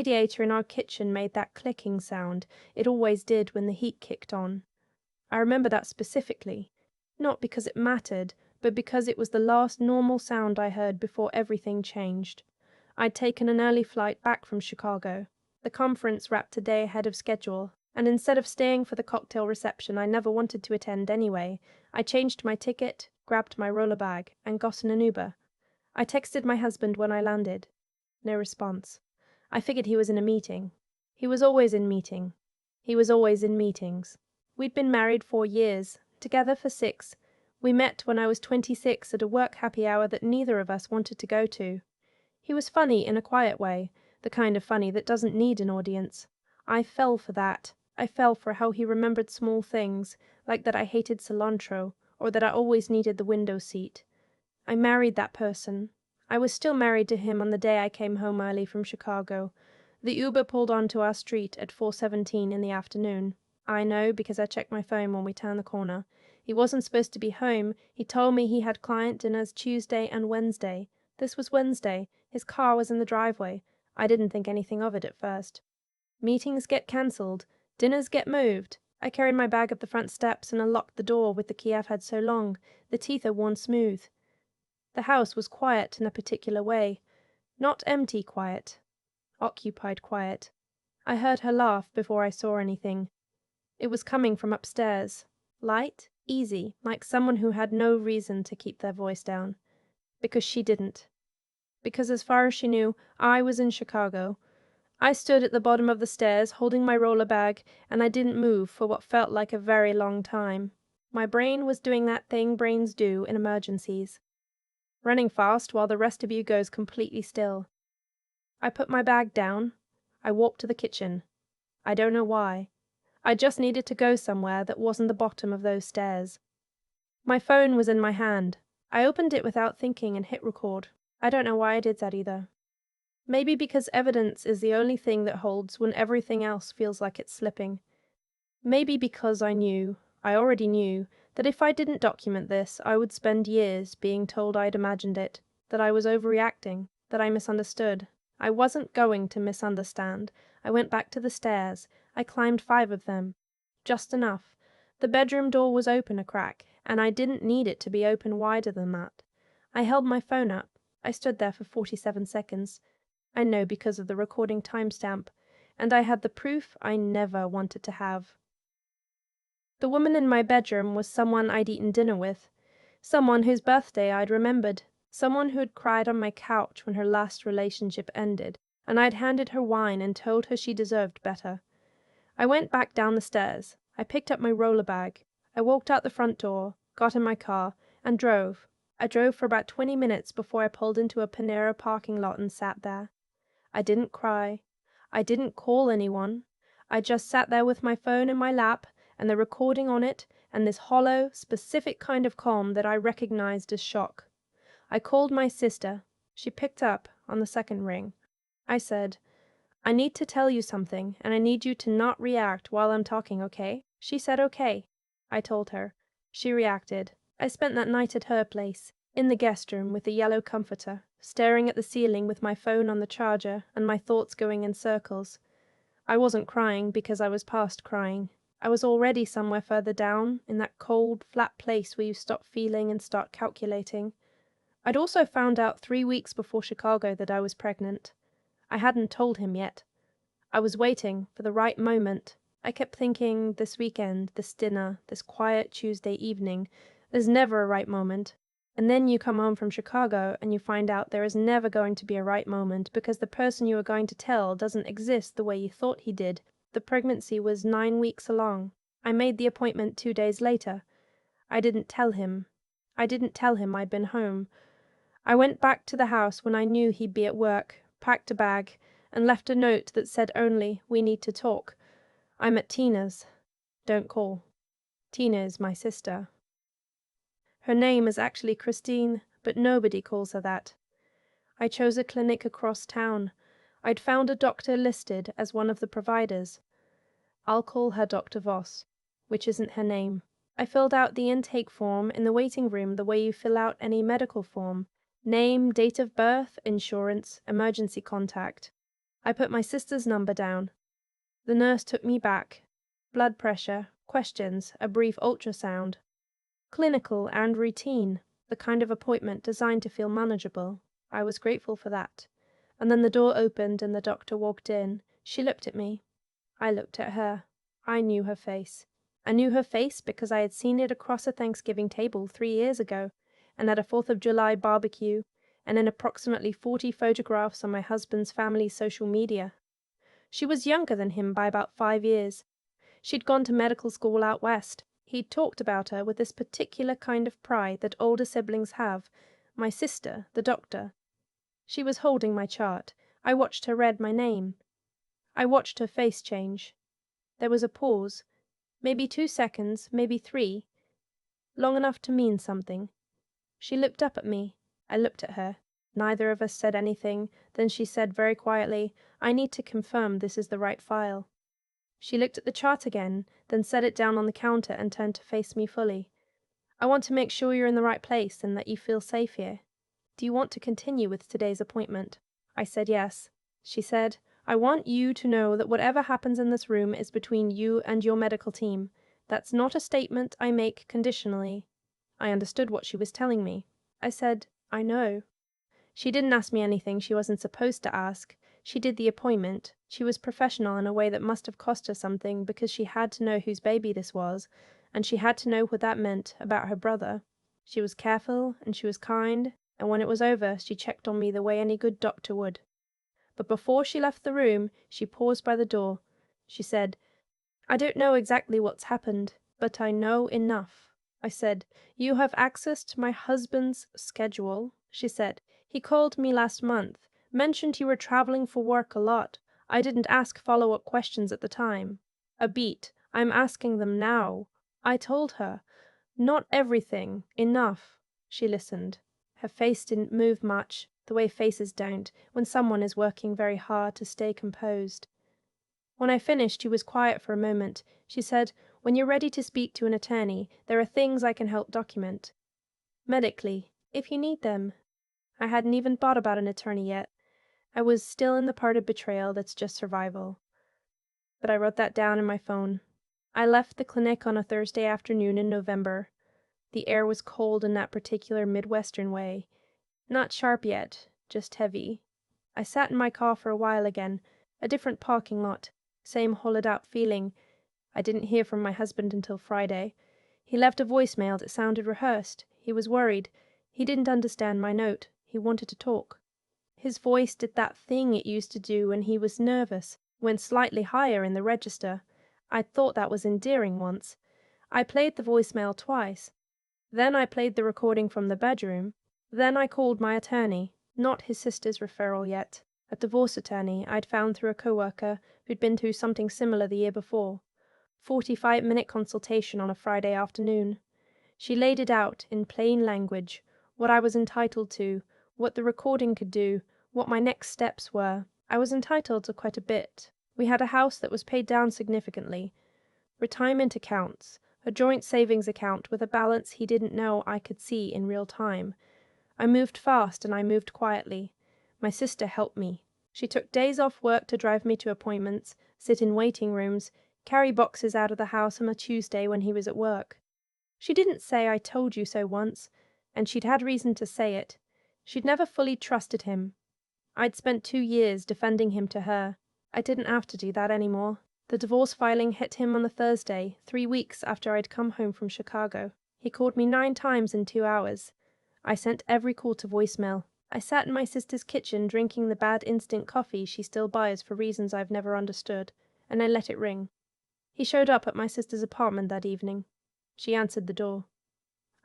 radiator in our kitchen made that clicking sound it always did when the heat kicked on. I remember that specifically, not because it mattered, but because it was the last normal sound I heard before everything changed. I'd taken an early flight back from Chicago. The conference wrapped a day ahead of schedule, and instead of staying for the cocktail reception I never wanted to attend anyway, I changed my ticket, grabbed my roller bag, and got in an Uber. I texted my husband when I landed. No response. I figured he was in a meeting. He was always in meeting. He was always in meetings. We'd been married 4 years, together for 6. We met when I was 26 at a work happy hour that neither of us wanted to go to. He was funny in a quiet way, the kind of funny that doesn't need an audience. I fell for that. I fell for how he remembered small things, like that I hated cilantro, or that I always needed the window seat. I married that person. I was still married to him on the day I came home early from Chicago. The Uber pulled onto our street at 4:17 in the afternoon. I know because I checked my phone when we turned the corner. He wasn't supposed to be home. He told me he had client dinners Tuesday and Wednesday. This was Wednesday. His car was in the driveway. I didn't think anything of it at first. Meetings get cancelled. Dinners get moved. I carried my bag up the front steps and unlocked the door with the key I've had so long. The teeth are worn smooth. The house was quiet in a particular way. Not empty quiet. Occupied quiet. I heard her laugh before I saw anything. It was coming from upstairs. Light, easy, like someone who had no reason to keep their voice down. Because she didn't. Because as far as she knew, I was in Chicago. I stood at the bottom of the stairs, holding my roller bag, and I didn't move for what felt like a very long time. My brain was doing that thing brains do in emergencies. Running fast while the rest of you goes completely still. I put my bag down. I walked to the kitchen. I don't know why. I just needed to go somewhere that wasn't the bottom of those stairs. My phone was in my hand. I opened it without thinking and hit record. I don't know why I did that either. Maybe because evidence is the only thing that holds when everything else feels like it's slipping. Maybe because I already knew, that if I didn't document this, I would spend years being told I'd imagined it, that I was overreacting, that I misunderstood. I wasn't going to misunderstand. I went back to the stairs. I climbed 5 of them. Just enough. The bedroom door was open a crack, and I didn't need it to be open wider than that. I held my phone up. I stood there for 47 seconds. I know because of the recording timestamp, and I had the proof I never wanted to have. The woman in my bedroom was someone I'd eaten dinner with, someone whose birthday I'd remembered, someone who had cried on my couch when her last relationship ended, and I'd handed her wine and told her she deserved better. I went back down the stairs. I picked up my roller bag. I walked out the front door, got in my car, and drove. I drove for about 20 minutes before I pulled into a Panera parking lot and sat there. I didn't cry. I didn't call anyone. I just sat there with my phone in my lap, and the recording on it, and this hollow, specific kind of calm that I recognized as shock. I called my sister. She picked up on the second ring. I said, "I need to tell you something, and I need you to not react while I'm talking, okay?" She said okay. I told her. She reacted. I spent that night at her place, in the guest room with the yellow comforter, staring at the ceiling with my phone on the charger and my thoughts going in circles. I wasn't crying because I was past crying. I was already somewhere further down, in that cold, flat place where you stop feeling and start calculating. I'd also found out 3 weeks before Chicago that I was pregnant. I hadn't told him yet. I was waiting for the right moment. I kept thinking, this weekend, this dinner, this quiet Tuesday evening, there's never a right moment. And then you come home from Chicago and you find out there is never going to be a right moment because the person you are going to tell doesn't exist the way you thought he did. The pregnancy was 9 weeks along. I made the appointment 2 days later. I didn't tell him. I'd been home. I went back to the house when I knew he'd be at work, packed a bag, and left a note that said only, "We need to talk. I'm at Tina's. Don't call." Tina is my sister. Her name is actually Christine, but nobody calls her that. I chose a clinic across town. I'd found a doctor listed as one of the providers. I'll call her Dr. Voss, which isn't her name. I filled out the intake form in the waiting room the way you fill out any medical form. Name, date of birth, insurance, emergency contact. I put my sister's number down. The nurse took me back. Blood pressure, questions, a brief ultrasound. Clinical and routine, the kind of appointment designed to feel manageable. I was grateful for that. And then the door opened and the doctor walked in. She looked at me. I looked at her. I knew her face. I knew her face because I had seen it across a Thanksgiving table 3 years ago, and at a 4th of July barbecue, and in approximately 40 photographs on my husband's family's social media. She was younger than him by about 5 years. She'd gone to medical school out west. He'd talked about her with this particular kind of pride that older siblings have. My sister, the doctor. She was holding my chart. I watched her read my name. I watched her face change. There was a pause. Maybe 2 seconds, maybe 3. Long enough to mean something. She looked up at me. I looked at her. Neither of us said anything. Then she said very quietly, "I need to confirm this is the right file." She looked at the chart again, then set it down on the counter and turned to face me fully. "I want to make sure you're in the right place and that you feel safe here. Do you want to continue with today's appointment?" I said yes. She said, "I want you to know that whatever happens in this room is between you and your medical team. That's not a statement I make conditionally." I understood what she was telling me. I said, "I know." She didn't ask me anything she wasn't supposed to ask. She did the appointment. She was professional in a way that must have cost her something because she had to know whose baby this was, and she had to know what that meant about her brother. She was careful, and she was kind, and when it was over, she checked on me the way any good doctor would. But before she left the room, she paused by the door. She said, "I don't know exactly what's happened, but I know enough." I said, "You have access to my husband's schedule," she said. "He called me last month, mentioned you were traveling for work a lot. I didn't ask follow-up questions at the time." A beat. "I'm asking them now." I told her. "Not everything. Enough." She listened. Her face didn't move much, the way faces don't, when someone is working very hard to stay composed. When I finished, she was quiet for a moment. She said, "When you're ready to speak to an attorney, there are things I can help document. Medically, if you need them." I hadn't even thought about an attorney yet. I was still in the part of betrayal that's just survival. But I wrote that down in my phone. I left the clinic on a Thursday afternoon in November. The air was cold in that particular Midwestern way. Not sharp yet, just heavy. I sat in my car for a while again, a different parking lot, same hollowed-out feeling. I didn't hear from my husband until Friday. He left a voicemail that sounded rehearsed. He was worried. He didn't understand my note. He wanted to talk. His voice did that thing it used to do when he was nervous, went slightly higher in the register. I thought that was endearing once. I played the voicemail twice. Then I played the recording from the bedroom. Then I called my attorney, not his sister's referral yet, a divorce attorney I'd found through a coworker who'd been through something similar the year before. 45-minute consultation on a Friday afternoon. She laid it out in plain language, what I was entitled to, what the recording could do, what my next steps were. I was entitled to quite a bit. We had a house that was paid down significantly. Retirement accounts, a joint savings account with a balance he didn't know I could see in real time. I moved fast and I moved quietly. My sister helped me. She took days off work to drive me to appointments, sit in waiting rooms, carry boxes out of the house on a Tuesday when he was at work. She didn't say "I told you so" once, and she'd had reason to say it. She'd never fully trusted him. I'd spent 2 years defending him to her. I didn't have to do that anymore. The divorce filing hit him on the Thursday, 3 weeks after I'd come home from Chicago. He called me 9 times in 2 hours. I sent every call to voicemail. I sat in my sister's kitchen drinking the bad instant coffee she still buys for reasons I've never understood, and I let it ring. He showed up at my sister's apartment that evening. She answered the door.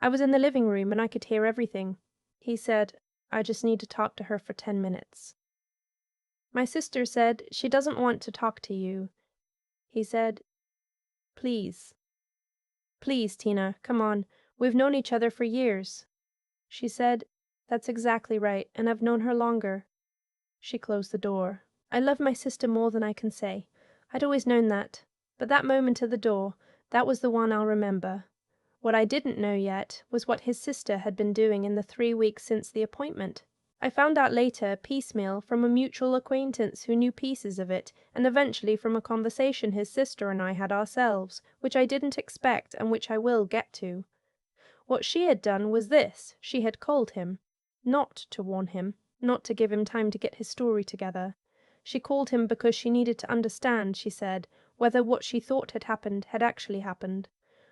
I was in the living room and I could hear everything. He said, "I just need to talk to her for 10 minutes. My sister said, "She doesn't want to talk to you." He said, "Please. Please, Tina, come on. We've known each other for years." She said, "That's exactly right, and I've known her longer." She closed the door. I love my sister more than I can say. I'd always known that. But that moment at the door, that was the one I'll remember. What I didn't know yet was what his sister had been doing in the 3 weeks since the appointment. I found out later, piecemeal, from a mutual acquaintance who knew pieces of it, and eventually from a conversation his sister and I had ourselves, which I didn't expect and which I will get to. What she had done was this: she had called him. Not to warn him, not to give him time to get his story together. She called him because she needed to understand, she said, whether what she thought had happened had actually happened,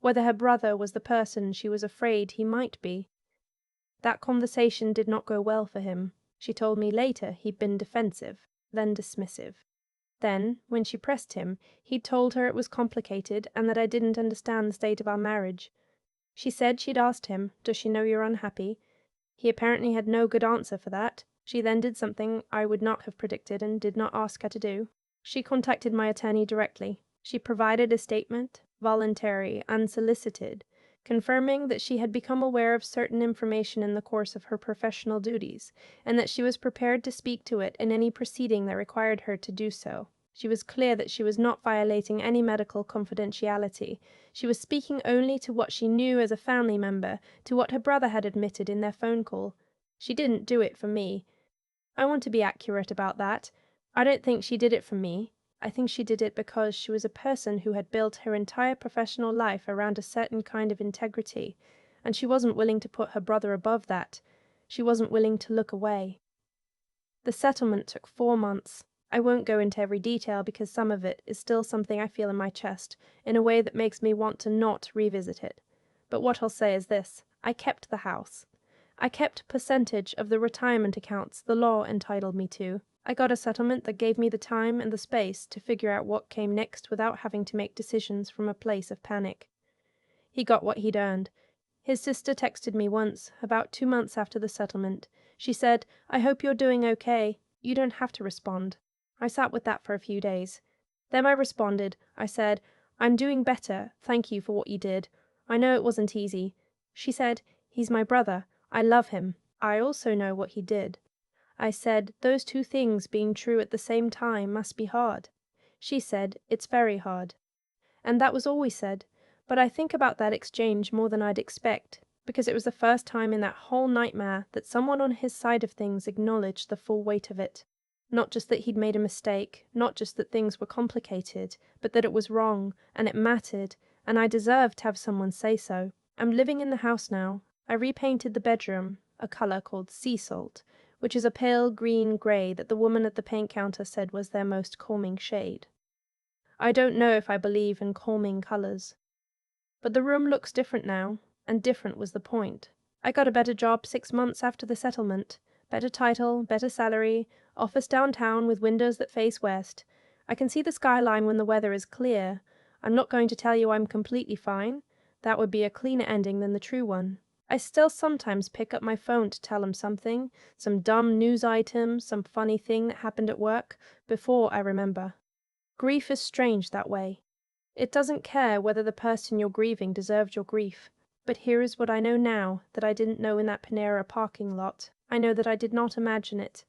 whether her brother was the person she was afraid he might be. That conversation did not go well for him. She told me later he'd been defensive, then dismissive. Then, when she pressed him, he'd told her it was complicated and that I didn't understand the state of our marriage. She said she'd asked him, "Does she know you're unhappy?" He apparently had no good answer for that. She then did something I would not have predicted and did not ask her to do. She contacted my attorney directly. She provided a statement, voluntary, unsolicited, confirming that she had become aware of certain information in the course of her professional duties, and that she was prepared to speak to it in any proceeding that required her to do so. She was clear that she was not violating any medical confidentiality. She was speaking only to what she knew as a family member, to what her brother had admitted in their phone call. She didn't do it for me. I want to be accurate about that. I don't think she did it for me. I think she did it because she was a person who had built her entire professional life around a certain kind of integrity, and she wasn't willing to put her brother above that. She wasn't willing to look away. The settlement took 4 months. I won't go into every detail because some of it is still something I feel in my chest, in a way that makes me want to not revisit it. But what I'll say is this: I kept the house. I kept a percentage of the retirement accounts the law entitled me to. I got a settlement that gave me the time and the space to figure out what came next without having to make decisions from a place of panic. He got what he'd earned. His sister texted me once, about 2 months after the settlement. She said, "I hope you're doing okay. You don't have to respond." I sat with that for a few days. Then I responded. I said, "I'm doing better. Thank you for what you did. I know it wasn't easy." She said, "He's my brother. I love him. I also know what he did." I said, "Those two things being true at the same time must be hard." She said, "It's very hard." And that was all we said. But I think about that exchange more than I'd expect, because it was the first time in that whole nightmare that someone on his side of things acknowledged the full weight of it. Not just that he'd made a mistake, not just that things were complicated, but that it was wrong, and it mattered, and I deserved to have someone say so. I'm living in the house now. I repainted the bedroom, a color called sea salt, which is a pale green-gray that the woman at the paint counter said was their most calming shade. I don't know if I believe in calming colors. But the room looks different now, and different was the point. I got a better job 6 months after the settlement. Better title, better salary, office downtown with windows that face west. I can see the skyline when the weather is clear. I'm not going to tell you I'm completely fine. That would be a cleaner ending than the true one. I still sometimes pick up my phone to tell him something, some dumb news item, some funny thing that happened at work, before I remember. Grief is strange that way. It doesn't care whether the person you're grieving deserved your grief. But here is what I know now that I didn't know in that Panera parking lot. I know that I did not imagine it.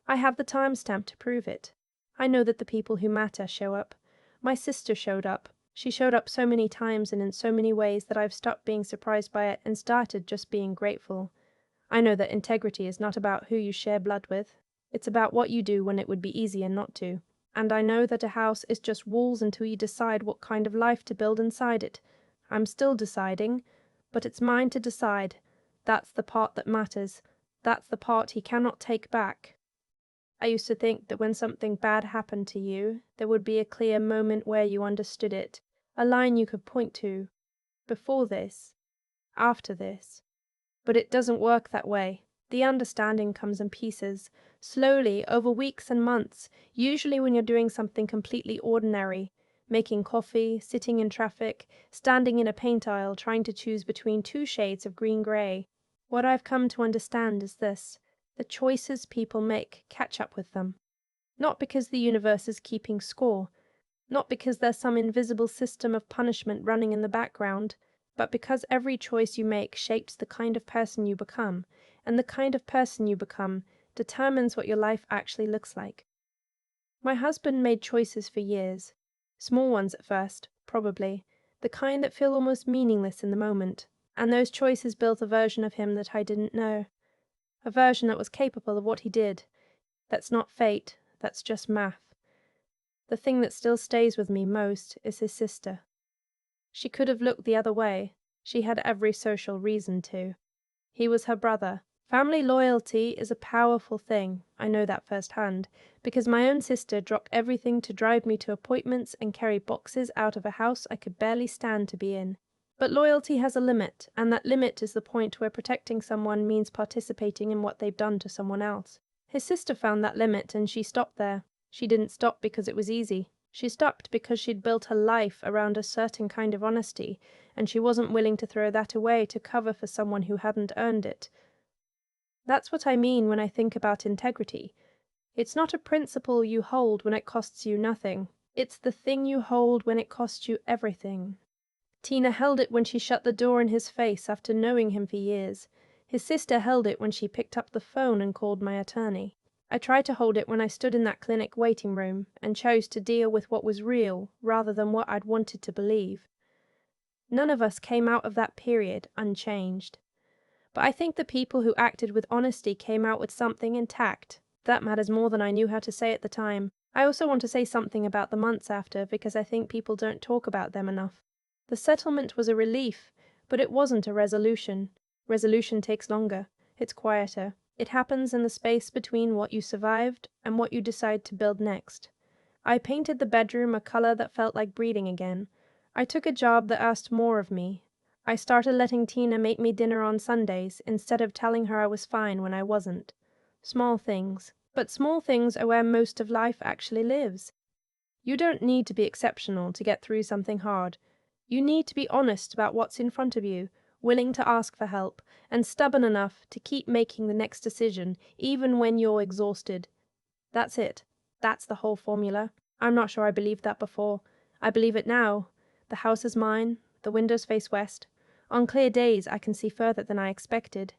I have the timestamp to prove it. I know that the people who matter show up. My sister showed up. She showed up so many times and in so many ways that I've stopped being surprised by it and started just being grateful. I know that integrity is not about who you share blood with. It's about what you do when it would be easier not to. And I know that a house is just walls until you decide what kind of life to build inside it. I'm still deciding, but it's mine to decide. That's the part that matters. That's the part he cannot take back. I used to think that when something bad happened to you, there would be a clear moment where you understood it, a line you could point to. Before this, after this. But it doesn't work that way. The understanding comes in pieces, slowly, over weeks and months, usually when you're doing something completely ordinary, making coffee, sitting in traffic, standing in a paint aisle trying to choose between 2 shades of green-gray. What I've come to understand is this: the choices people make catch up with them. Not because the universe is keeping score, not because there's some invisible system of punishment running in the background, but because every choice you make shapes the kind of person you become, and the kind of person you become determines what your life actually looks like. My husband made choices for years. Small ones at first, probably, the kind that feel almost meaningless in the moment, and those choices built a version of him that I didn't know. A version that was capable of what he did. That's not fate, that's just math. The thing that still stays with me most is his sister. She could have looked the other way. She had every social reason to. He was her brother. Family loyalty is a powerful thing, I know that firsthand, because my own sister dropped everything to drive me to appointments and carry boxes out of a house I could barely stand to be in. But loyalty has a limit, and that limit is the point where protecting someone means participating in what they've done to someone else. His sister found that limit, and she stopped there. She didn't stop because it was easy. She stopped because she'd built her life around a certain kind of honesty, and she wasn't willing to throw that away to cover for someone who hadn't earned it. That's what I mean when I think about integrity. It's not a principle you hold when it costs you nothing. It's the thing you hold when it costs you everything. Tina held it when she shut the door in his face after knowing him for years. His sister held it when she picked up the phone and called my attorney. I tried to hold it when I stood in that clinic waiting room and chose to deal with what was real rather than what I'd wanted to believe. None of us came out of that period unchanged. But I think the people who acted with honesty came out with something intact. That matters more than I knew how to say at the time. I also want to say something about the months after because I think people don't talk about them enough. The settlement was a relief, but it wasn't a resolution. Resolution takes longer. It's quieter. It happens in the space between what you survived and what you decide to build next. I painted the bedroom a color that felt like breathing again. I took a job that asked more of me. I started letting Tina make me dinner on Sundays instead of telling her I was fine when I wasn't. Small things. But small things are where most of life actually lives. You don't need to be exceptional to get through something hard. You need to be honest about what's in front of you, willing to ask for help, and stubborn enough to keep making the next decision, even when you're exhausted. That's it. That's the whole formula. I'm not sure I believed that before. I believe it now. The house is mine. The windows face west. On clear days, I can see further than I expected.